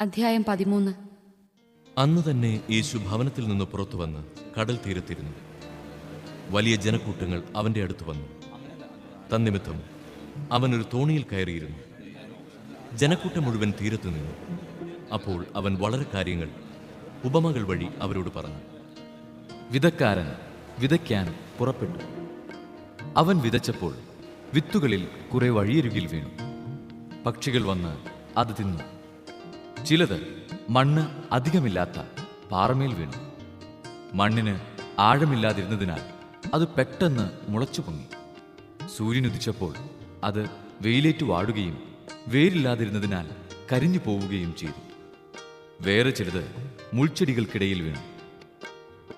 അധ്യായം 13. അന്ന് തന്നെ യേശു ഭവനത്തിൽ നിന്ന് പുറത്തു വന്ന് കടൽ തീരത്തിരുന്നു. വലിയ ജനക്കൂട്ടങ്ങൾ അവന്റെ അടുത്ത് വന്നു. തന്നിമിത്തം അവൻ ഒരു തോണിയിൽ കയറിയിരുന്നു. ജനക്കൂട്ടം മുഴുവൻ തീരത്തു നിന്നു. അപ്പോൾ അവൻ വളരെ കാര്യങ്ങൾ ഉപമകൾ വഴി അവരോട് പറഞ്ഞു. വിതക്കാരൻ വിതയ്ക്കാൻ പുറപ്പെട്ടു. അവൻ വിതച്ചപ്പോൾ വിത്തുകളിൽ കുറെ വഴിയരികിൽ വീണു. പക്ഷികൾ വന്ന് അത് തിന്നു. ചിലത് മണ്ണ് അധികമില്ലാത്ത പാറമേൽ വീണു. മണ്ണിന് ആഴമില്ലാതിരുന്നതിനാൽ അത് പെട്ടെന്ന് മുളച്ചു പൊങ്ങി. സൂര്യനുദിച്ചപ്പോൾ അത് വെയിലേറ്റു വാടുകയും വേരില്ലാതിരുന്നതിനാൽ കരിഞ്ഞു പോവുകയും ചെയ്തു. വേറെ ചിലത് മുൾച്ചെടികൾക്കിടയിൽ വീണു.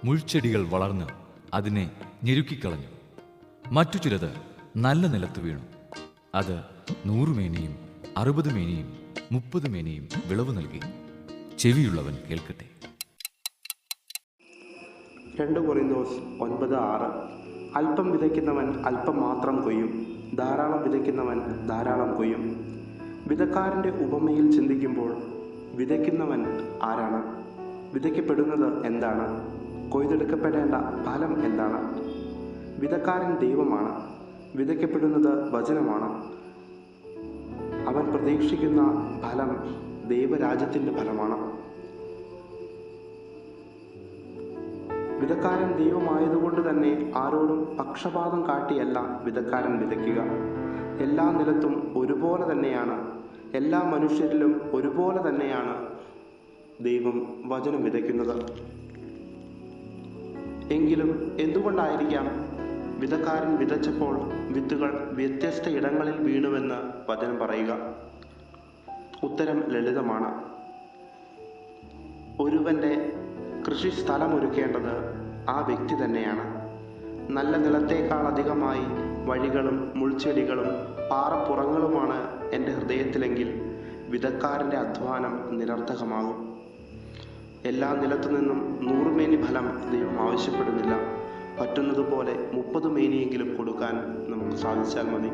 മുൾച്ചെടികൾ വളർന്ന് അതിനെ ഞെരുക്കിക്കളഞ്ഞു. മറ്റു ചിലത് നല്ല നിലത്ത് വീണു. അത് 100 മേനിയും 60 മേനിയും 30 മേനിയും വിളവ് നൽകി. ചെവിയുള്ളവൻ കേൾക്കട്ടെ. 2 കൊറിന്തോസ് 9:6. അല്പം വിതയ്ക്കുന്നവൻ അല്പം മാത്രം കൊയ്യും, ധാരാളം വിതയ്ക്കുന്നവൻ ധാരാളം കൊയ്യും. വിതക്കാരൻ്റെ ഉപമയിൽ ചിന്തിക്കുമ്പോൾ വിതയ്ക്കുന്നവൻ ആരാണ്? വിതയ്ക്കപ്പെടുന്നത് എന്താണ്? കൊയ്തെടുക്കപ്പെടേണ്ട ഫലം എന്താണ്? വിതക്കാരൻ ദൈവമാണ്. വിതയ്ക്കപ്പെടുന്നത് വചനമാണ്. അവൻ പ്രതീക്ഷിക്കുന്ന ഫലം ദൈവരാജ്യത്തിൻ്റെ ഫലമാണ്. വിതക്കാരൻ ദൈവമായതുകൊണ്ട് തന്നെ ആരോടും പക്ഷപാതം കാട്ടിയല്ല വിതക്കാരൻ വിതയ്ക്കുക. എല്ലാ നിലത്തും ഒരുപോലെ തന്നെയാണ്, എല്ലാ മനുഷ്യരിലും ഒരുപോലെ തന്നെയാണ് ദൈവം വചനം വിതയ്ക്കുന്നത്. എങ്കിലും എന്തുകൊണ്ടായിരിക്കാം വിതക്കാരൻ വിതച്ചപ്പോൾ വിത്തുകൾ വ്യത്യസ്ത ഇടങ്ങളിൽ വീണുവെന്ന് വചനം പറയുക? ഉത്തരം ലളിതമാണ്. ഒരുവൻ്റെ കൃഷിസ്ഥലം ഒരുക്കേണ്ടത് ആ വ്യക്തി തന്നെയാണ്. നല്ല നിലത്തേക്കാൾ അധികമായി വഴികളും മുൾച്ചെടികളും പാറപ്പുറങ്ങളുമാണ് എൻ്റെ ഹൃദയത്തിലെങ്കിൽ വിതക്കാരൻ്റെ അധ്വാനം നിരർത്ഥകമാകും. എല്ലാ നിലത്തു നിന്നും 100 മേനി ഫലം ദൈവം ആവശ്യപ്പെടുന്നില്ല. പറ്റുന്നതുപോലെ 30 മേനിയെങ്കിലും കൊടുക്കാൻ നമുക്ക് സാധിച്ചാൽ മതി.